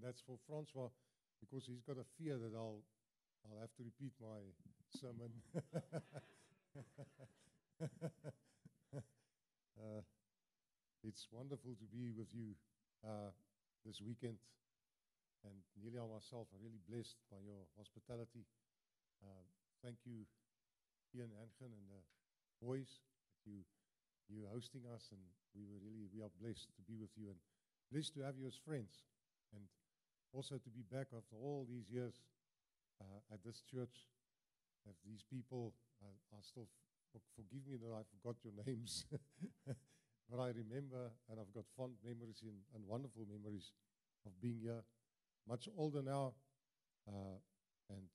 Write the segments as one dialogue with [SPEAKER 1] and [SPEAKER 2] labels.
[SPEAKER 1] that's for Francois, because he's got a fear that I'll have to repeat my sermon. It's wonderful to be with you this weekend. And Nelia and myself are really blessed by your hospitality. Thank you, Ian, Anchen, and the boys, that you hosting us, and we are blessed to be with you, and blessed to have you as friends, and also to be back after all these years at this church. If these people are still, forgive me that I forgot your names, but I remember, and I've got fond memories and wonderful memories of being here. Much older now, and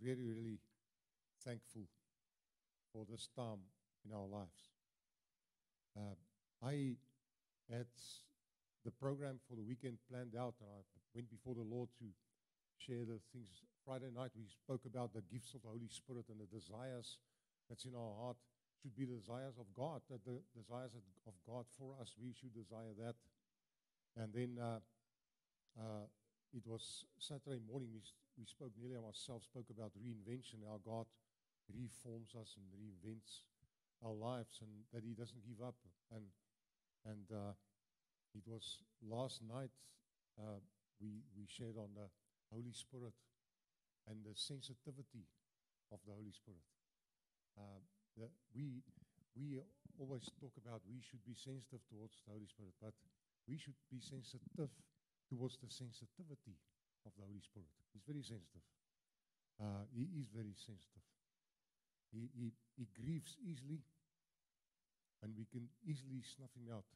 [SPEAKER 1] really, really thankful for this time in our lives. I had the program for the weekend planned out, and I went before the Lord to share the things. Friday night we spoke about the gifts of the Holy Spirit and the desires that's in our heart should be the desires of God, that the desires of God for us, we should desire that. And then it was Saturday morning, we spoke, Nelia and myself spoke about reinvention, how God reforms us and reinvents our lives, and that He doesn't give up. And it was last night we shared on the Holy Spirit and the sensitivity of the Holy Spirit. We always talk about we should be sensitive towards the Holy Spirit, but we should be sensitive towards the sensitivity of the Holy Spirit. He's very sensitive. He is very sensitive. He grieves easily, and we can easily snuff him out.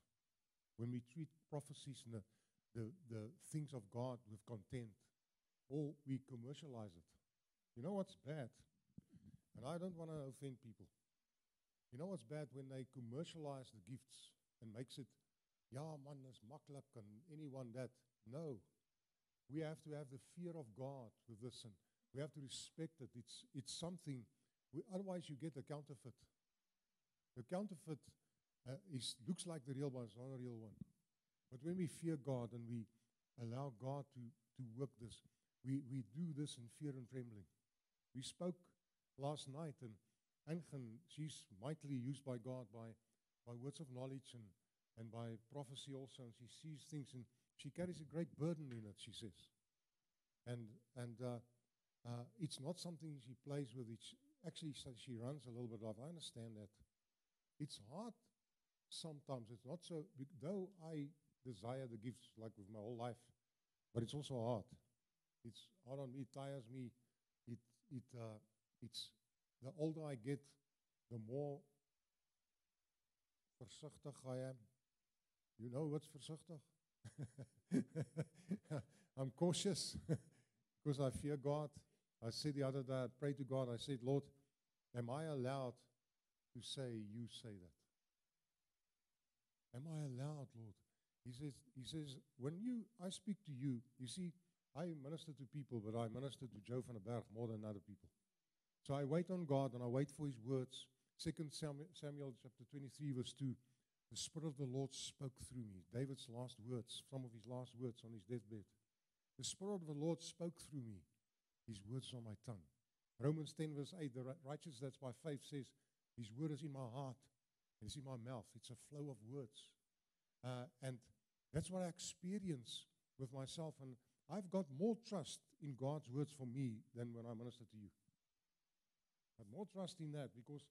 [SPEAKER 1] When we treat prophecies and the things of God with contempt, or we commercialize it. You know what's bad? And I don't want to offend people. You know what's bad? When they commercialize the gifts and makes it, ja man, is maklik and anyone that. No. We have to have the fear of God with this, and we have to respect it. It's something, otherwise you get a counterfeit. The counterfeit looks like the real one, it's not a real one. But when we fear God and we allow God to work this, we do this in fear and trembling. We spoke last night, and Anchen, she's mightily used by God by words of knowledge and by prophecy also, and she sees things, and she carries a great burden in it, she says. And it's not something she plays with. Actually, she runs a little bit off. I understand that. It's hard sometimes. It's not so, though I desire the gifts like with my whole life, but it's also hard. It's hard on me, it tires me. It's the older I get, the more versigtig I am. You know what's versigtig? I'm cautious because I fear God. I said the other day, I prayed to God, I said, Lord, am I allowed to say, you say that? Am I allowed, Lord? He says, when I speak to you, you see, I minister to people, but I minister to Joe van der Berg more than other people. So I wait on God and I wait for His words. 2 Samuel chapter 23 verse 2, the Spirit of the Lord spoke through me. David's last words, some of his last words on his deathbed. The Spirit of the Lord spoke through me. His words on my tongue. Romans 10 verse 8, the righteous that's by faith says, His word is in my heart and it's in my mouth. It's a flow of words. And that's what I experience with myself. And I've got more trust in God's words for me than when I minister to you. I have more trust in that because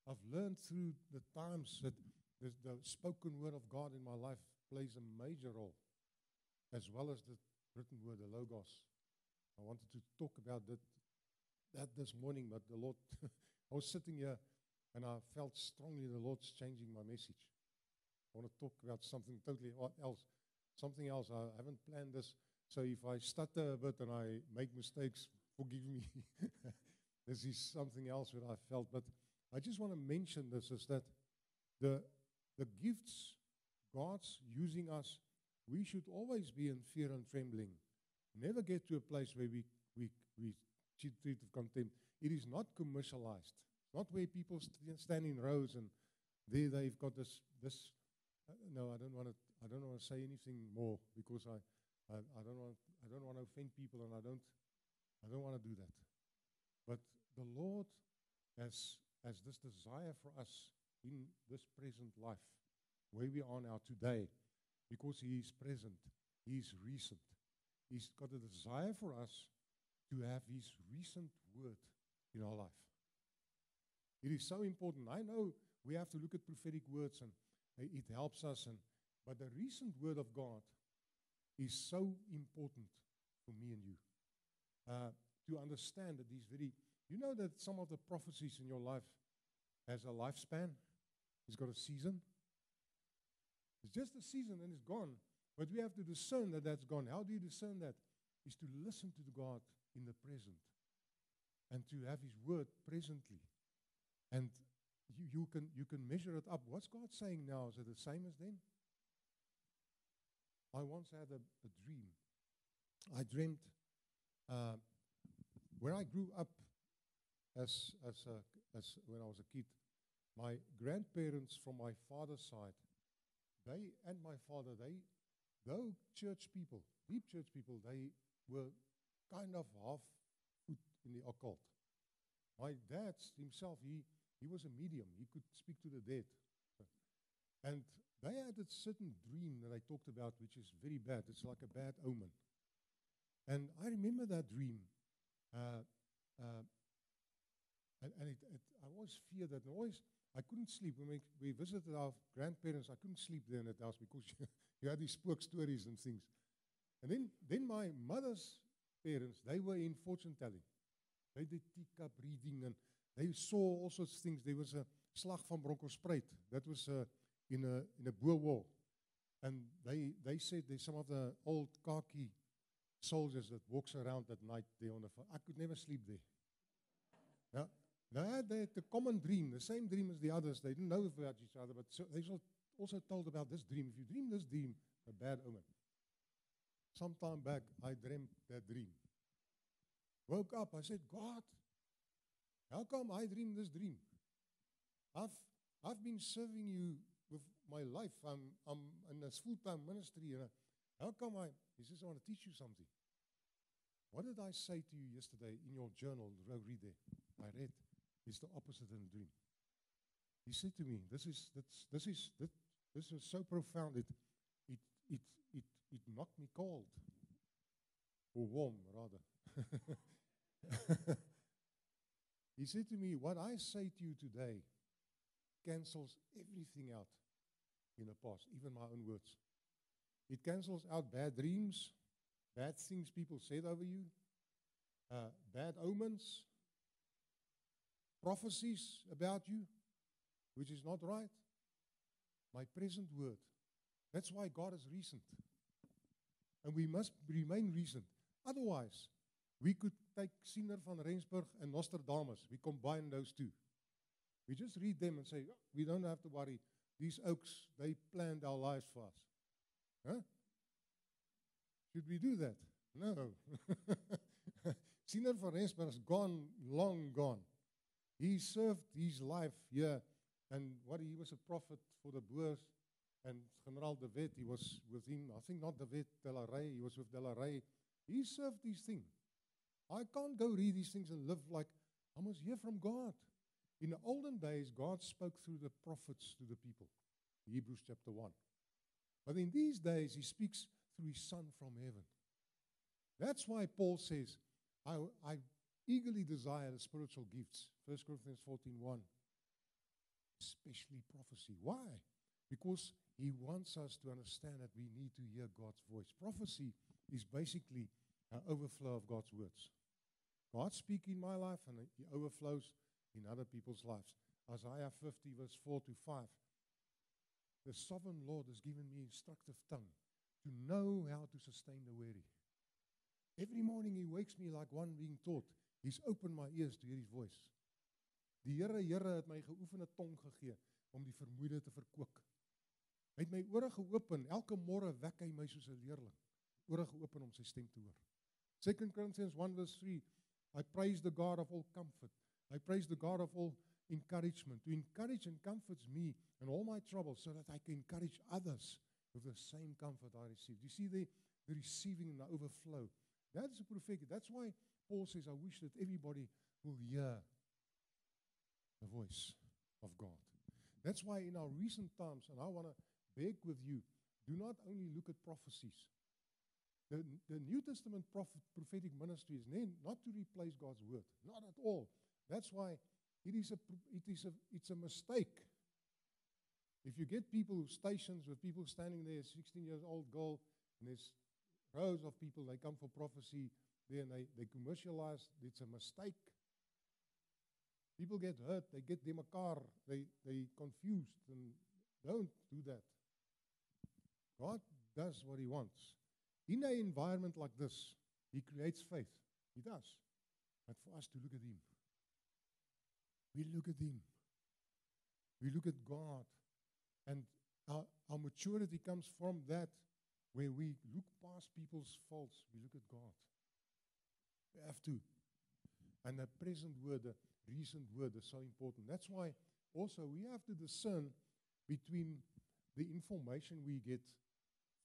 [SPEAKER 1] I've learned through the times that the spoken word of God in my life plays a major role, as well as the written word, the Logos. I wanted to talk about that this morning, but the Lord, I was sitting here and I felt strongly the Lord's changing my message. I want to talk about something totally else. Something else. I haven't planned this. So if I stutter a bit and I make mistakes, forgive me. This is something else that I felt. But I just want to mention this, is that the gifts God's using us, we should always be in fear and trembling. Never get to a place where we treat with contempt. It is not commercialized. It's not where people stand in rows and there they've got this No, I don't want to. I don't want to say anything more because I don't want to offend people, and I don't want to do that. But the Lord has this desire for us in this present life, where we are now today, because He is present, He is recent. He's got a desire for us to have His recent word in our life. It is so important. I know we have to look at prophetic words, and it helps us, but the recent word of God is so important for me and you. To understand that these you know that some of the prophecies in your life has a lifespan. It's got a season. It's just a season and it's gone. But we have to discern that that's gone. How do you discern that? Is to listen to God in the present and to have His word presently. And you can measure it up. What's God saying now? Is it the same as then? I once had a dream. I dreamt where I grew up as when I was a kid. My grandparents from my father's side, they and my father, though church people, deep church people, they were kind of half foot in the occult. My dad himself, he was a medium. He could speak to the dead. And they had a certain dream that I talked about, which is very bad. It's like a bad omen. And I remember that dream. And I always feared that. I couldn't sleep. When we visited our grandparents, I couldn't sleep there in that house because you had these spook stories and things. And then my mother's parents, they were in fortune telling. They did teacup reading and they saw all sorts of things. There was a slag van Bronkhorstspruit. That was in a Boer War. And they said there's some of the old khaki soldiers that walks around at night there on the farm. I could never sleep there. Yeah. They had the common dream, the same dream as the others. They didn't know about each other, but they also told about this dream. If you dream this dream, a bad omen. Sometime back, I dreamt that dream. Woke up, I said, God, how come I dreamed this dream? I've been serving you with my life. I'm in a full-time ministry. How come He says, I want to teach you something. What did I say to you yesterday in your journal? Read there. I read. It's the opposite in a dream. He said to me, this is so profound. It knocked me cold, or warm rather. He said to me, what I say to you today cancels everything out in the past, even my own words. It cancels out bad dreams, bad things people said over you, bad omens, prophecies about you, which is not right. My present word. That's why God is recent. And we must remain recent. Otherwise, we could take Siener van Rensburg and Nostradamus. We combine those two. We just read them and say, oh, we don't have to worry. These oaks, they planned our lives for us. Huh? Should we do that? No. Siener van Rensburg is gone, long gone. He served his life here, and he was a prophet for the Boers, and General de Wet, he was with him, I think not de Wet, De La Rey, he was with De La Rey. He served these things. I can't go read these things and live like, I must hear from God. In the olden days, God spoke through the prophets to the people, Hebrews chapter 1. But in these days, He speaks through His Son from heaven. That's why Paul says, I eagerly desire the spiritual gifts. 1 Corinthians 14:1. Especially prophecy. Why? Because He wants us to understand that we need to hear God's voice. Prophecy is basically an overflow of God's words. God speaks in my life and He overflows in other people's lives. Isaiah 50 verse 4 to 5. The sovereign Lord has given me instructive tongue to know how to sustain the weary. Every morning He wakes me like one being taught. He's opened my ears to hear His voice. Die Here het my geoefende tong gegee om die vermoeide te verkoop. Hy het my ore geopen, elke môre wek Hy my soos 'n leerling. Ore geopen om Sy stem te hoor. 2 Corinthians 1 verse 3, I praise the God of all comfort. I praise the God of all encouragement, to encourage and comforts me in all my troubles so that I can encourage others with the same comfort I received. You see the receiving and the overflow. That's the prophetic. That's why Paul says, I wish that everybody will hear the voice of God. That's why in our recent times, and I want to beg with you, do not only look at prophecies. The New Testament prophetic ministry is not to replace God's word, not at all. That's why it's a mistake. If you get people stations with people standing there, 16 years old girl, and there's rows of people, they come for prophecy there and they commercialize, it's a mistake. People get hurt, they get them a car, they confused, and don't do that. God does what he wants. In an environment like this, he creates faith. He does. But for us to look at him, we look at him. We look at God. And our maturity comes from that, where we look past people's faults. We look at God. We have to. And the present word, the recent word is so important. That's why also we have to discern between the information we get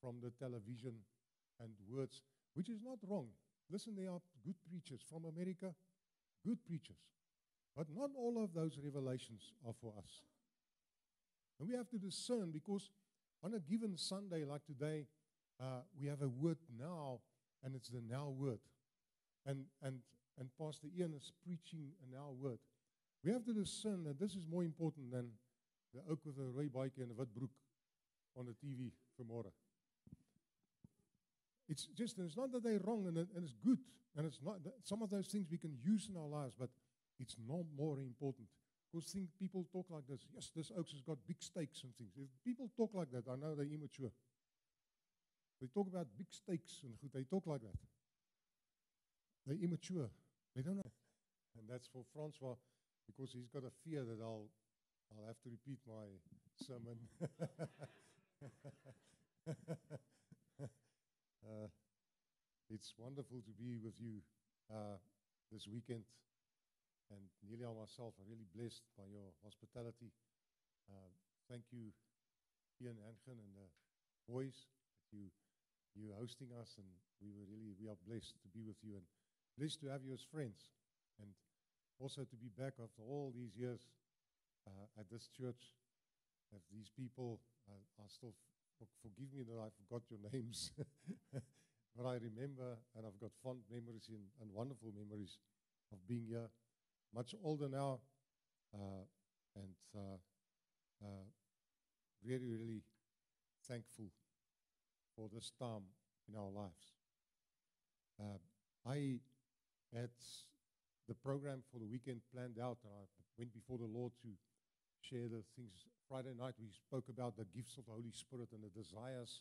[SPEAKER 1] from the television and words, which is not wrong. Listen, there are good preachers from America, good preachers. But not all of those revelations are for us. And we have to discern, because on a given Sunday like today, we have a word now, and it's the now word. And Pastor Ian is preaching a now word. We have to discern that this is more important than the oak with a rooi baadjie and a wit broek on the TV tomorrow. It's not that they're wrong, and it's good, and it's not. Some of those things we can use in our lives, but it's no more important. Because people talk like this. Yes, this oaks has got big stakes and things. If people talk like that, I know they're immature. They talk about big stakes and good. They talk like that. They're immature. They don't know. And that's for Francois, because he's got a fear that I'll have to repeat my sermon. It's wonderful to be with you this weekend. And Nelia and myself are really blessed by your hospitality. Thank you, Ian Anchen and the boys, that you hosting us, and we are blessed to be with you, and blessed to have you as friends, and also to be back after all these years at this church. If these people are still, forgive me that I forgot your names, but I remember, and I've got fond memories and wonderful memories of being here. Much older now, and really, really thankful for this time in our lives. I had the program for the weekend planned out, and I went before the Lord to share the things. Friday night we spoke about the gifts of the Holy Spirit and the desires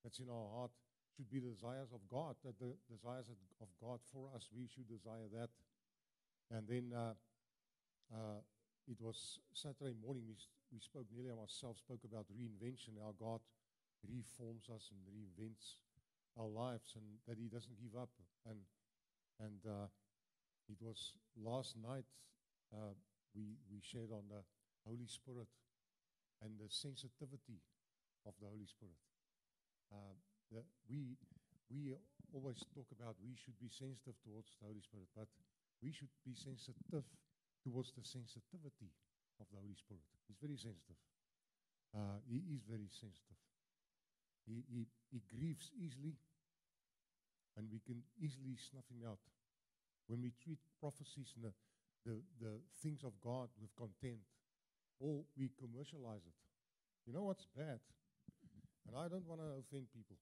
[SPEAKER 1] that's in our heart should be the desires of God, that the desires of God for us, we should desire that. And then it was Saturday morning, we spoke, Nelia and myself spoke about reinvention, how God reforms us and reinvents our lives, and that he doesn't give up. And it was last night we shared on the Holy Spirit and the sensitivity of the Holy Spirit. We always talk about we should be sensitive towards the Holy Spirit, but we should be sensitive towards the sensitivity of the Holy Spirit. He's very sensitive. He is very sensitive. He grieves easily, and we can easily snuff him out. When we treat prophecies and the things of God with contempt, or we commercialize it. You know what's bad? And I don't want to offend people.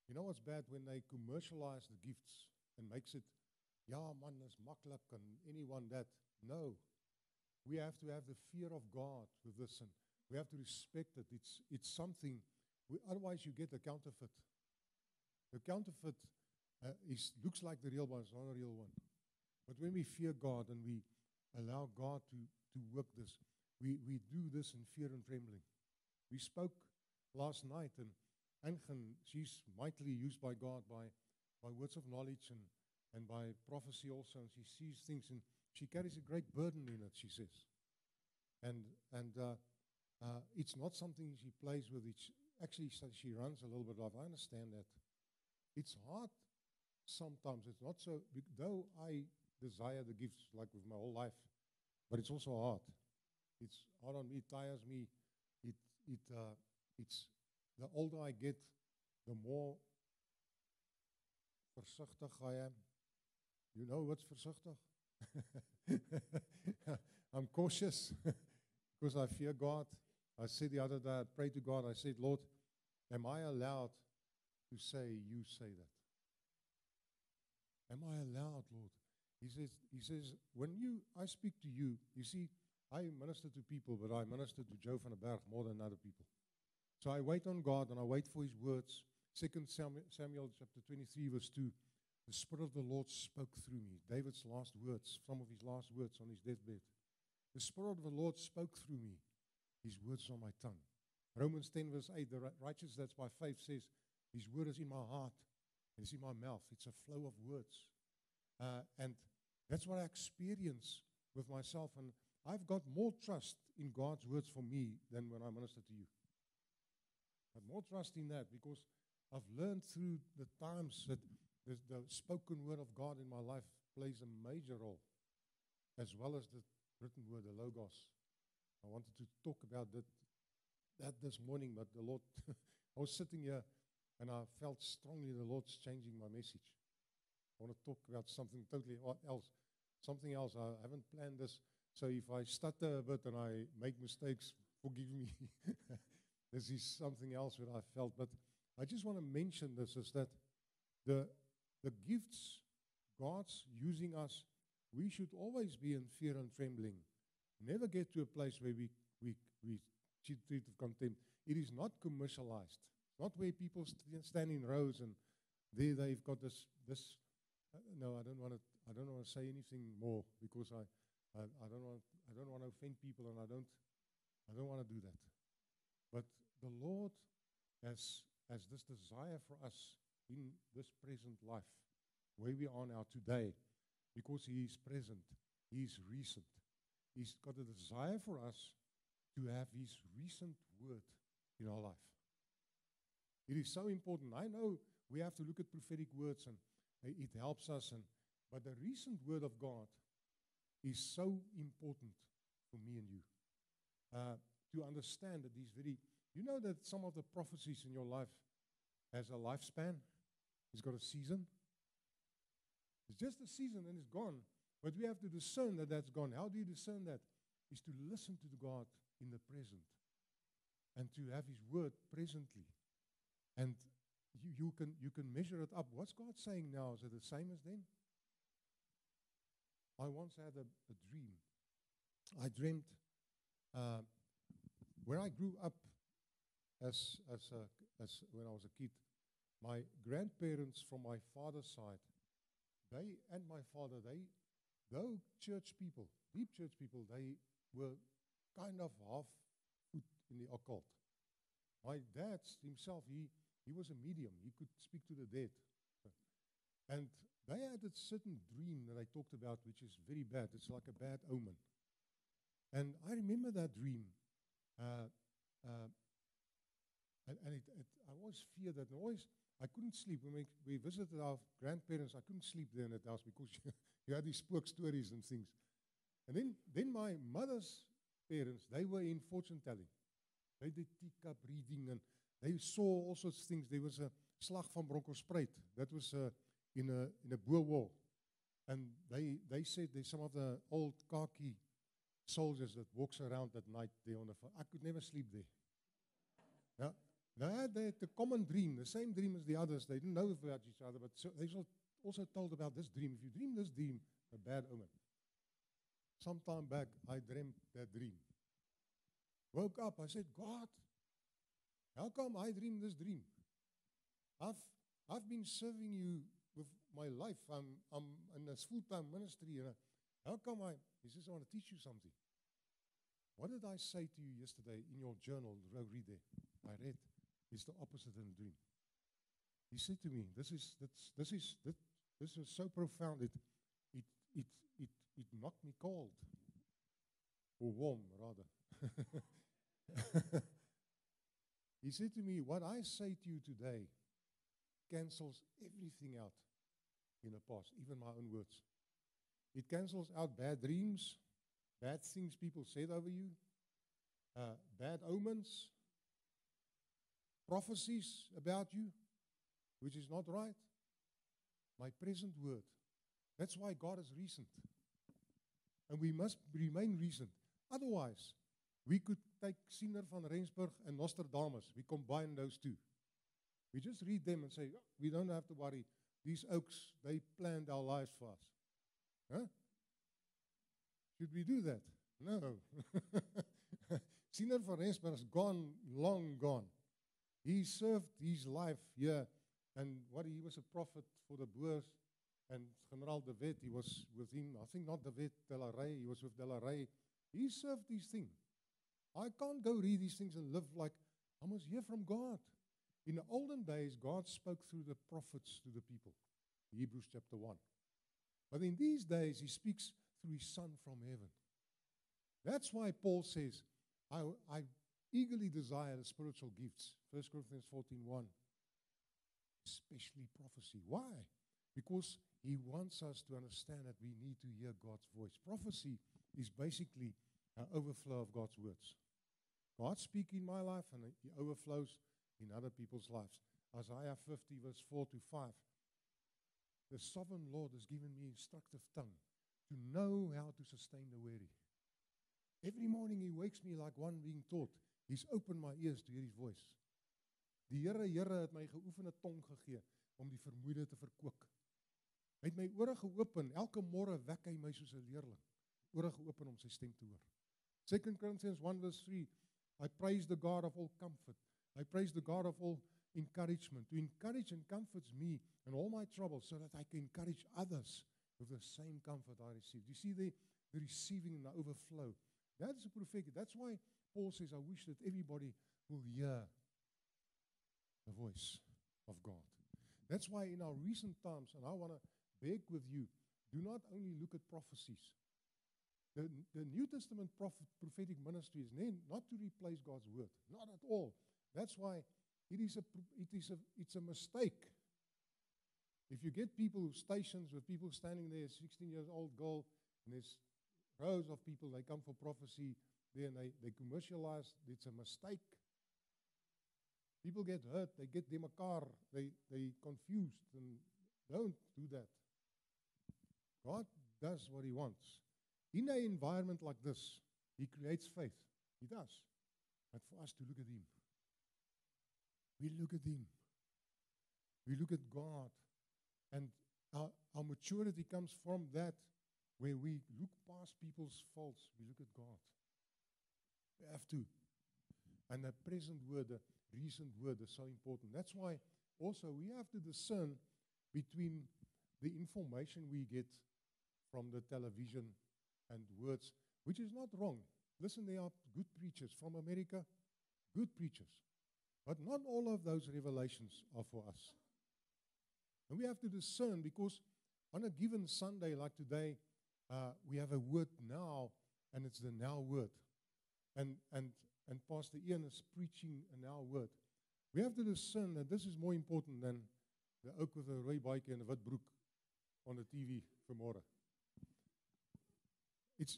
[SPEAKER 1] You know what's bad? When they commercialize the gifts and makes it, ja man, is maklik and anyone that. No. We have to have the fear of God with this, and we have to respect it. It's something, otherwise you get a counterfeit. The counterfeit looks like the real one, it's not a real one. But when we fear God and we allow God to work this, we do this in fear and trembling. We spoke last night, and Anchen, she's mightily used by God by words of knowledge and by prophecy also, and she sees things, and she carries a great burden in it, she says. And it's not something she plays with. It's actually, so she runs a little bit off. I understand that. It's hard sometimes. It's not so, though I desire the gifts like with my whole life, but it's also hard. It's hard on me, it tires me. It, it's, the older I get, the more versigtig I am. You know what's versigtig? I'm cautious because I fear God. I said the other day, I prayed to God, I said, Lord, am I allowed to say, you say that? Am I allowed, Lord? He says, when I speak to you, you see, I minister to people, but I minister to Joe van der Berg more than other people. So I wait on God and I wait for his words. 2 Samuel chapter 23 verse 2, the Spirit of the Lord spoke through me. David's last words, some of his last words on his deathbed. The Spirit of the Lord spoke through me. His words on my tongue. Romans 10 verse 8, the righteous that's by faith says, his word is in my heart. It's in my mouth. It's a flow of words. And that's what I experience with myself. And I've got more trust in God's words for me than when I minister to you. But more trust in that because I've learned through the times that the spoken word of God in my life plays a major role, as well as the written word, the Logos. I wanted to talk about that this morning, but the Lord, I was sitting here and I felt strongly the Lord's changing my message. I want to talk about something totally else. Something else. I haven't planned this. So if I stutter a bit and I make mistakes, forgive me. This is something else that I felt. But I just want to mention this, is that the gifts God's using us, we should always be in fear and trembling. Never get to a place where we treat with contempt. It is not commercialized. It's not where people stand in rows and there they've got this. No, I don't want to say anything more because I don't want to offend people, and I don't want to do that. But the Lord has this desire for us in this present life, where we are now today, because He is present, He is recent. He's got a desire for us to have His recent word in our life. It is so important. I know we have to look at prophetic words and it helps us, but the recent word of God is so important for me and you. To understand that these you know that some of the prophecies in your life has a lifespan. It's got a season. It's just a season and it's gone. But we have to discern that that's gone. How do you discern that? Is to listen to God in the present and to have His word presently. And you can measure it up. What's God saying now? Is it the same as then? I once had a dream. I dreamt where I grew up as when I was a kid. My grandparents from my father's side, they and my father, though church people, deep church people, they were kind of half foot in the occult. My dad himself, he was a medium. He could speak to the dead. And they had a certain dream that I talked about, which is very bad. It's like a bad omen. And I remember that dream. And I always feared that. And I couldn't sleep. When we visited our grandparents, I couldn't sleep there in that house because you had these spook stories and things. And then my mother's parents, they were in fortune telling. They did teacup reading and they saw all sorts of things. There was a slag van Bronkhorstspruit. That was in a Boer war. And they said there's some of the old khaki soldiers that walks around at night there on the farm. I could never sleep there. Yeah. They had the common dream, the same dream as the others. They didn't know about each other, but they also told about this dream. If you dream this dream, a bad omen. Some time back, I dreamt that dream. Woke up, I said, God, how come I dreamed this dream? I've been serving you with my life. I'm in a full-time ministry. And how come he says, I want to teach you something. What did I say to you yesterday in your journal? Read there. I read. It's the opposite in a dream. He said to me, this is so profound. It knocked me cold. or warm, rather. He said to me, what I say to you today cancels everything out in the past, even my own words. It cancels out bad dreams, bad things people said over you, bad omens, prophecies about you, which is not right. My present word. That's why God is recent. And we must remain recent. Otherwise, we could take Siener van Rensburg and Nostradamus. We combine those two. We just read them and say, oh, we don't have to worry. These oaks, they planned our lives for us. Huh? Should we do that? No. Siener van Rensburg is gone, long gone. He served his life here, and he was a prophet for the Boers, and General de Wet, he was with him, I think not de Wet, De la Rey, he was with De la Rey. He served these things. I can't go read these things and live like, I must hear from God. In the olden days, God spoke through the prophets to the people, Hebrews chapter 1. But in these days, he speaks through his Son from heaven. That's why Paul says, I eagerly desire the spiritual gifts, 1 Corinthians 14:1, especially prophecy. Why? Because he wants us to understand that we need to hear God's voice. Prophecy is basically an overflow of God's words. God speaks in my life and he overflows in other people's lives. Isaiah 50 verse 4 to 5. The sovereign Lord has given me instructive tongue to know how to sustain the weary. Every morning he wakes me like one being taught. He's opened my ears to hear his voice. Die Here het my geoefende tong gegee om die vermoeide te verkoop. Hy het my ore geopen, elke môre wek hy my soos 'n leerling. Ore geopen om sy stem te hoor. 2 Corinthians 1 verse 3, I praise the God of all comfort. I praise the God of all encouragement. To encourage and comfort me in all my troubles so that I can encourage others with the same comfort I received. You see the receiving and the overflow. That's a prophetic. That's why Paul says, I wish that everybody will hear the voice of God. That's why in our recent times, and I want to beg with you, do not only look at prophecies. The New Testament prophetic ministry is not to replace God's word. Not at all. That's why it's a mistake. If you get people stations with people standing there, 16-year-old girl, and there's rows of people, they come for prophecy there and they commercialize, it's a mistake. People get hurt, they get de mekaar, they confused, and don't do that. God does what he wants. In an environment like this, he creates faith. He does. But for us to look at him, we look at him. We look at God. And our maturity comes from that, where we look past people's faults. We look at God. We have to. And the present word, the recent word is so important. That's why also we have to discern between the information we get from the television and words, which is not wrong. Listen, there are good preachers from America, good preachers. But not all of those revelations are for us. And we have to discern, because on a given Sunday like today, we have a word now, and it's the now word. And Pastor Ian is preaching a now word. We have to discern that this is more important than the oak with a rooi baadjie and a wit broek on the TV tomorrow. It's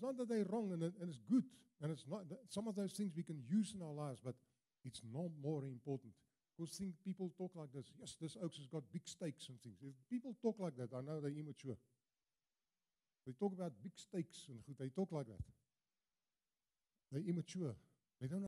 [SPEAKER 1] not that they're wrong, and it's good, and it's not. Some of those things we can use in our lives, but it's not more important. Because people talk like this. Yes, this oaks has got big stakes and things. If people talk like that, I know they're immature. They talk about big stakes and good. They talk like that. They're immature. They don't